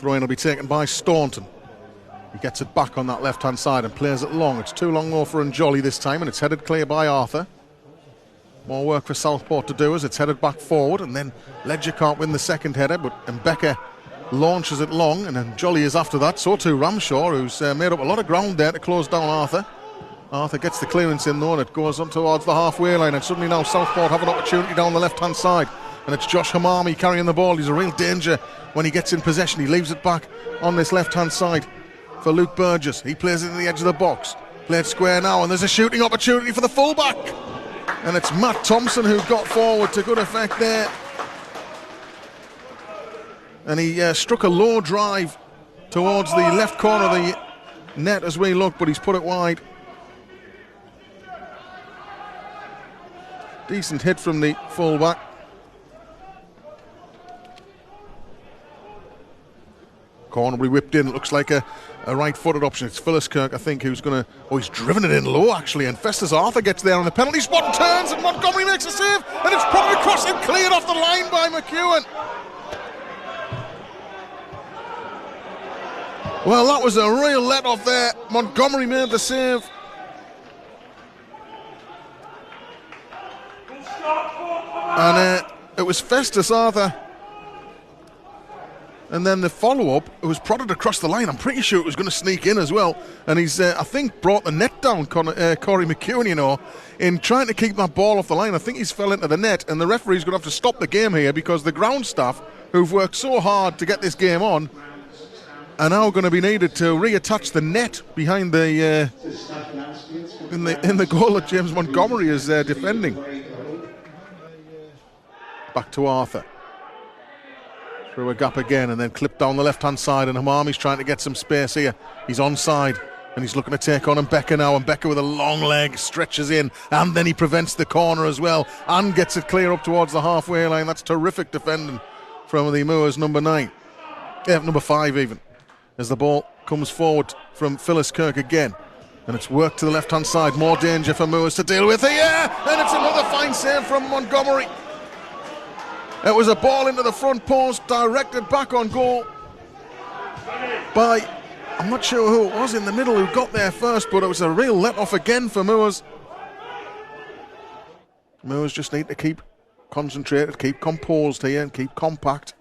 Throw-in will be taken by Staunton. He gets it back on that left-hand side and plays it long. It's too long though for Njoli this time, and it's headed clear by Arthur. More work for Southport to do as it's headed back forward, and then Ledger can't win the second header, but Mbeka launches it long, and Njoli is after that. So too Ramshaw, who's made up a lot of ground there to close down Arthur. Arthur gets the clearance in though, and it goes on towards the halfway line, and suddenly now Southport have an opportunity down the left-hand side. And it's Josh Hamami carrying the ball. He's a real danger when he gets in possession. He leaves it back on this left-hand side for Luke Burgess. He plays it in the edge of the box. Played square now, and there's a shooting opportunity for the fullback. And it's Matt Thompson who got forward to good effect there. And he struck a low drive towards the left corner of the net as we look, but he's put it wide. Decent hit from the fullback. Corner will be whipped in. It looks like a right-footed option. It's Philliskirk, I think, who's going to... Oh, he's driven it in low, actually, and Festus Arthur gets there on the penalty spot and turns, and Montgomery makes a save, and it's propped across and cleared off the line by McEwen. Well, that was a real let-off there. Montgomery made the save. And it was Festus Arthur. And then the follow-up, it was prodded across the line. I'm pretty sure it was going to sneak in as well. And he's, I think, brought the net down, Corey McEwen, you know, in trying to keep that ball off the line. I think he's fell into the net, and the referee's going to have to stop the game here because the ground staff, who've worked so hard to get this game on, are now going to be needed to reattach the net behind the in the goal that James Montgomery is defending. Back to Arthur. Through a gap again and then clipped down the left-hand side, and Hamami's trying to get some space here. He's onside and he's looking to take on Mbeka now, and Mbeka with a long leg stretches in, and then he prevents the corner as well and gets it clear up towards the halfway line. That's terrific defending from the Moors number 9. Yeah, number 5 even. As the ball comes forward from Philliskirk again, and it's worked to the left-hand side. More danger for Moors to deal with here, and it's another fine save from Montgomery. It was a ball into the front post, directed back on goal by, I'm not sure who it was in the middle who got there first, but it was a real let-off again for Moors. Moors just need to keep concentrated, keep composed here, and keep compact.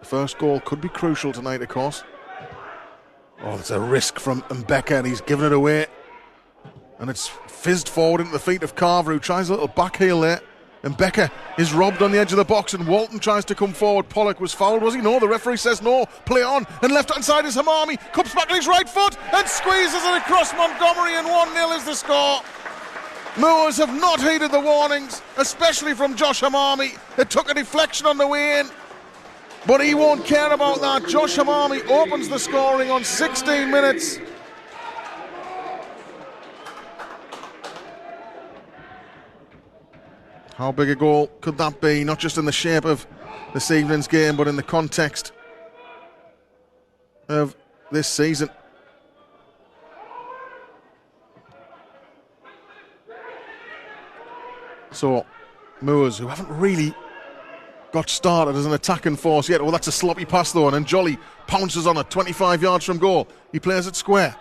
The first goal could be crucial tonight, of course. Oh, there's a risk from Mbeka, and he's given it away. And it's fizzed forward into the feet of Carver, who tries a little back heel there. And Mbeka is robbed on the edge of the box, and Walton tries to come forward. Pollock was fouled, was he? No, the referee says no. Play on, and left-hand side is Hamami. Comes back on his right foot and squeezes it across Montgomery, and 1-0 is the score. Moors have not heeded the warnings, especially from Josh Hamami. It took a deflection on the way in, but he won't care about that. Josh Hamami opens the scoring on 16 minutes. How big a goal could that be? Not just in the shape of this evening's game, but in the context of this season. So, Moors, who haven't really got started as an attacking force yet. Well, that's a sloppy pass though, and Njoli pounces on it 25 yards from goal. He plays it square.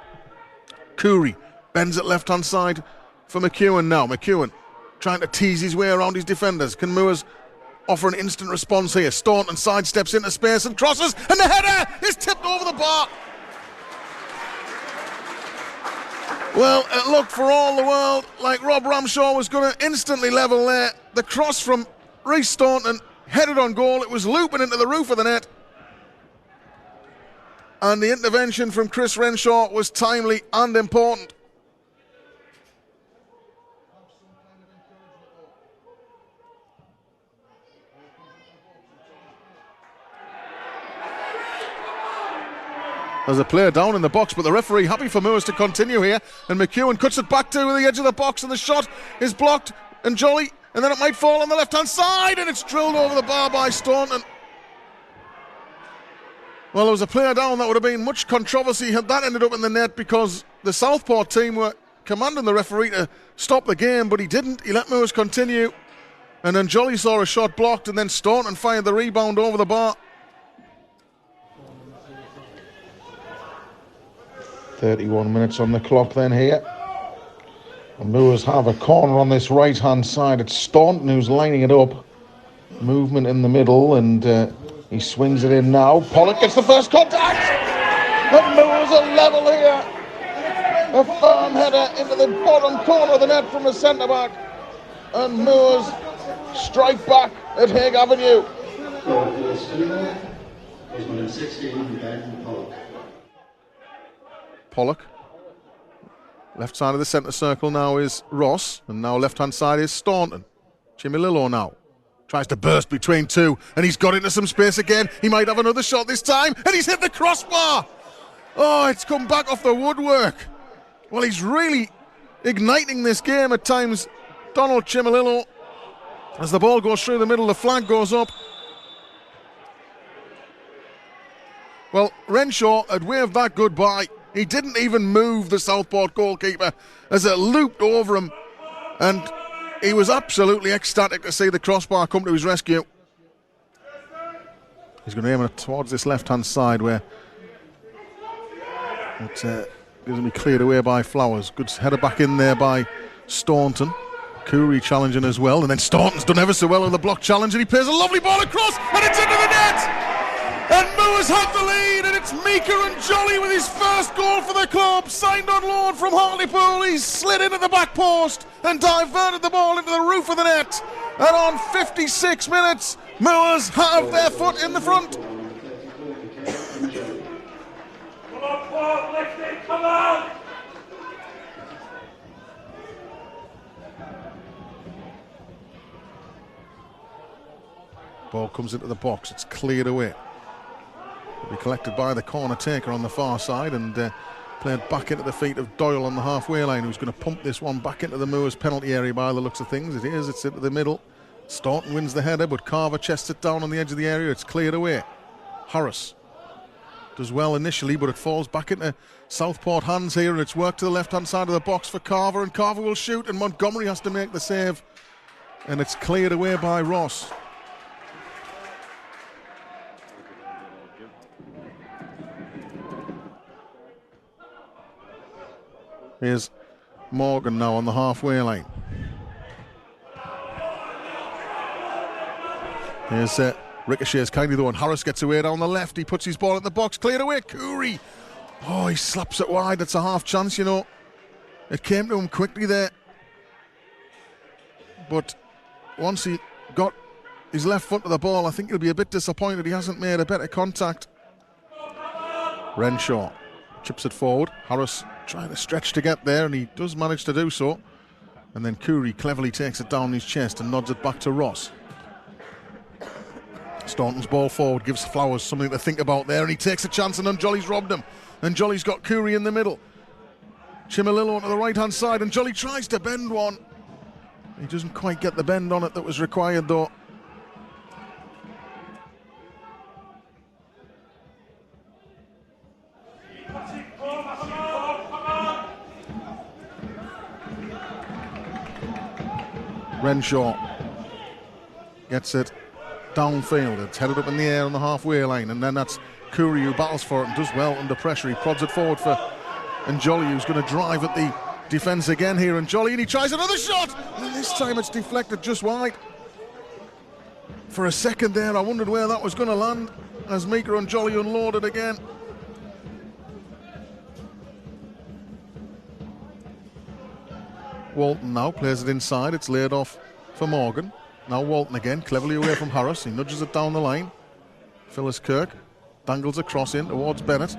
Coorey bends it left-hand side for McEwen now. McEwen trying to tease his way around his defenders. Can Moors offer an instant response here? Staunton sidesteps into space and crosses, and the header is tipped over the bar. Well, it looked for all the world like Rob Ramshaw was going to instantly level there. The cross from Rhys Staunton headed on goal. It was looping into the roof of the net. And the intervention from Chris Renshaw was timely and important. There's a player down in the box, but the referee happy for Moors to continue here, and McEwen cuts it back to the edge of the box, and the shot is blocked, and Njoli, and then it might fall on the left-hand side, and it's drilled over the bar by Staunton. Well, there was a player down. That would have been much controversy had that ended up in the net, because the Southport team were commanding the referee to stop the game, but he didn't. He let Moors continue, and then Njoli saw a shot blocked, and then Staunton fired the rebound over the bar. 31 minutes on the clock then here. The Moors have a corner on this right-hand side. It's Staunton who's lining it up. Movement in the middle, and he swings it in now. Pollock gets the first contact. The Moors are level here. A firm header into the bottom corner of the net from the centre-back. And Moors strike back at Haig Avenue. Pollock. Left side of the centre circle now is Ross, and now left-hand side is Staunton. Chimilillo now tries to burst between two, and he's got into some space again. He might have another shot this time, and he's hit the crossbar. Oh, it's come back off the woodwork. Well, he's really igniting this game at times, Donald Chimilillo. As the ball goes through the middle, the flag goes up. Well, Renshaw had waved that goodbye. He didn't even move the Southport goalkeeper as it looped over him, and he was absolutely ecstatic to see the crossbar come to his rescue. He's going to aim it towards this left-hand side where it gives him cleared away by Flowers. Good header back in there by Staunton. Coorey challenging as well, and then Staunton's done ever so well with the block challenge, and he plays a lovely ball across, and it's into the net! And Moors have the lead, and it's Meeker and Jolly with his first goal for the club, signed on loan from Hartlepool. He's slid into the back post and diverted the ball into the roof of the net. And on 56 minutes, Moors have their foot in the front. Come on, Paul, lift it, come on! Ball comes into the box, it's cleared away. Will be collected by the corner taker on the far side and played back into the feet of Doyle on the halfway line, who's going to pump this one back into the Moors penalty area by the looks of things. It is, it's into the middle. Staunton wins the header, but Carver chests it down on the edge of the area. It's cleared away. Harris does well initially, but it falls back into Southport hands here, and it's worked to the left-hand side of the box for Carver, and Carver will shoot, and Montgomery has to make the save, and it's cleared away by Ross. Here's Morgan now on the halfway line. Here's Ricochet's kindly though, and Harris gets away down the left. He puts his ball in the box, cleared away. Coorey. Oh, he slaps it wide. It's a half chance, you know. It came to him quickly there. But once he got his left foot to the ball, I think he'll be a bit disappointed he hasn't made a better contact. Renshaw chips it forward. Harris trying to stretch to get there, and he does manage to do so. And then Coorey cleverly takes it down his chest and nods it back to Ross. Staunton's ball forward gives Flowers something to think about there, and he takes a chance, and then Jolly's robbed him. And Jolly's got Coorey in the middle. Chimilillo onto the right-hand side, and Jolly tries to bend one. He doesn't quite get the bend on it that was required, though. Renshaw gets it downfield. It's headed up in the air on the halfway line, and then that's Coorey who battles for it and does well under pressure. He prods it forward for and Jolly, who's going to drive at the defence again here, and Jolly, and he tries another shot, and this time it's deflected just wide. For a second there I wondered where that was going to land as Meeker and Jolly unloaded again. Walton now plays it inside. It's laid off for Morgan. Now Walton again, cleverly away from Harris. He nudges it down the line. Phyllis Kirk dangles a cross in towards Bennett.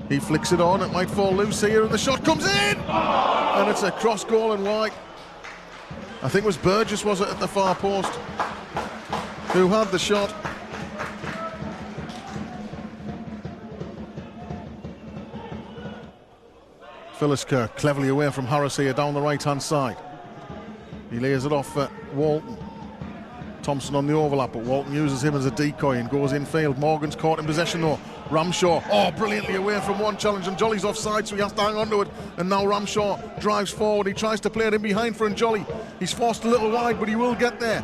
He flicks it on. It might fall loose here, and the shot comes in! And it's a cross goal and wide. I think it was Burgess, was it, at the far post, who had the shot. Phyllis Kirk cleverly away from Harris here down the right-hand side. He lays it off for Walton. Thompson on the overlap, but Walton uses him as a decoy and goes infield. Morgan's caught in possession though. Ramshaw, brilliantly away from one challenge, and Jolly's offside, so he has to hang on to it. And now Ramshaw drives forward. He tries to play it in behind for Jolly. He's forced a little wide, but he will get there.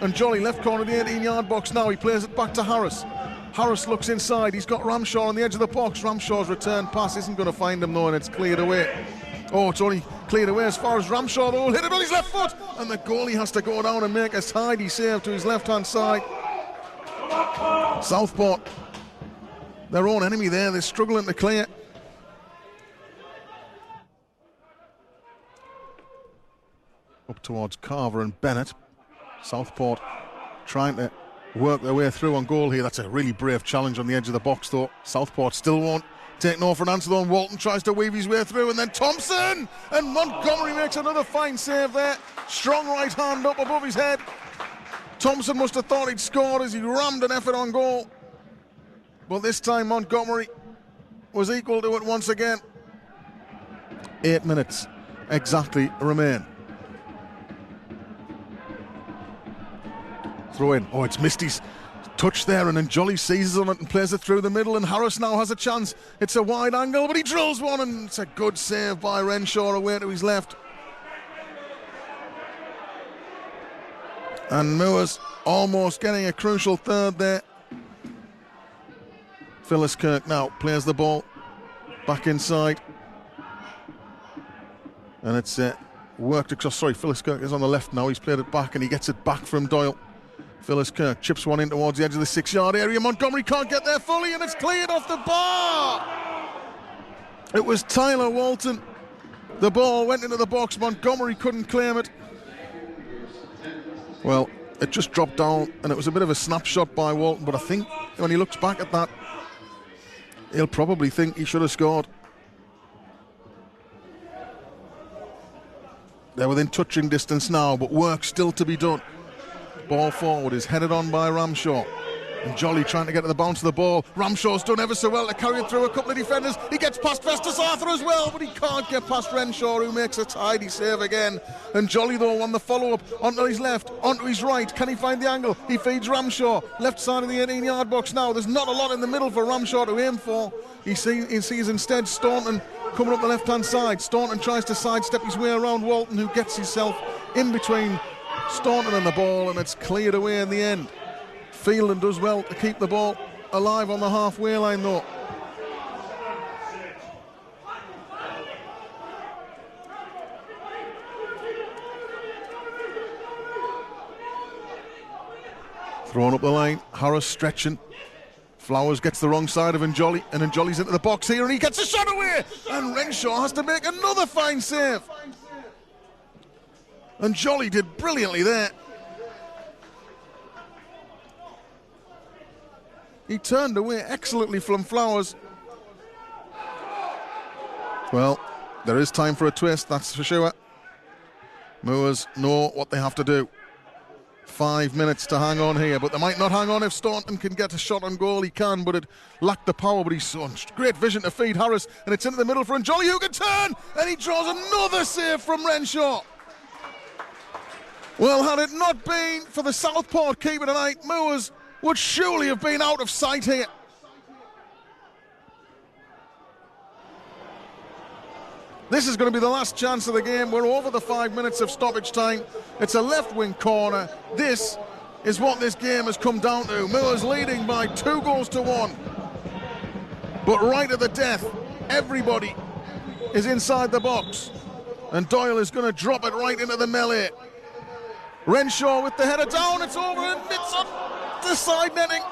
And Jolly left corner of the 18-yard box now. He plays it back to Harris. Harris looks inside. He's got Ramshaw on the edge of the box. Ramshaw's return pass isn't going to find him though, and it's cleared away. Oh, it's only cleared away as far as Ramshaw though. Hit it on his left foot, and the goalie has to go down and make a tidy save to his left-hand side. Southport, their own enemy there. They're struggling to clear. Up towards Carver and Bennett. Southport trying to work their way through on goal here. That's a really brave challenge on the edge of the box though. Southport still won't take no for an answer though, and Walton tries to weave his way through, and then Thompson, and Montgomery makes another fine save there. Strong right hand up above his head. Thompson must have thought he'd scored as he rammed an effort on goal, but this time Montgomery was equal to it once again. 8 minutes exactly remain. Throw in. Oh, it's Misty's touch there, and then Jolly seizes on it and plays it through the middle, and Harris now has a chance. It's a wide angle, but he drills one, and it's a good save by Renshaw away to his left. And Moores almost getting a crucial third there. Phyllis Kirk now plays the ball back inside, and it's worked across. Sorry, Phyllis Kirk is on the left now. He's played it back, and he gets it back from Doyle. Phyllis Kirk chips one in towards the edge of the 6-yard area. Montgomery can't get there fully, and it's cleared off the bar. It was Tyler Walton. The ball went into the box. Montgomery couldn't claim it. Well, it just dropped down, and it was a bit of a snapshot by Walton, but I think when he looks back at that, he'll probably think he should have scored. They're within touching distance now, but work still to be done. Ball forward is headed on by Ramshaw, and Jolly trying to get to the bounce of the ball. Ramshaw's done ever so well to carry it through a couple of defenders. He gets past Festus Arthur as well, but he can't get past Renshaw, who makes a tidy save again. And Jolly though on the follow-up, onto his left, onto his right. Can he find the angle? He feeds Ramshaw, left side of the 18-yard box now. There's not a lot in the middle for Ramshaw to aim for. He sees instead Staunton coming up the left-hand side. Staunton tries to sidestep his way around Walton, who gets himself in between Staunton and the ball, and it's cleared away in the end. Phelan does well to keep the ball alive on the halfway line though. Thrown up the line, Harris stretching. Flowers gets the wrong side of Njoli, and Njoli's into the box here, and he gets a shot away, and Renshaw has to make another fine save. And Jolly did brilliantly there. He turned away excellently from Flowers. Well, there is time for a twist, that's for sure. Moors know what they have to do. 5 minutes to hang on here, but they might not hang on if Staunton can get a shot on goal. He can, but it lacked the power, but he's so great vision to feed Harris, and it's into the middle for Njoli, who can turn, and he draws another save from Renshaw. Well, had it not been for the Southport keeper tonight, Moores would surely have been out of sight here. This is going to be the last chance of the game. We're over the 5 minutes of stoppage time. It's a left wing corner. This is what this game has come down to. Moores leading by 2-1. But right at the death, everybody is inside the box, and Doyle is going to drop it right into the melee. Renshaw with the header down, it's over, and it's on the side netting.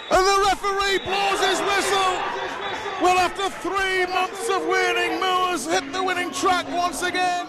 And the referee blows his whistle. Well, after 3 months of waiting, Moores hit the winning track once again.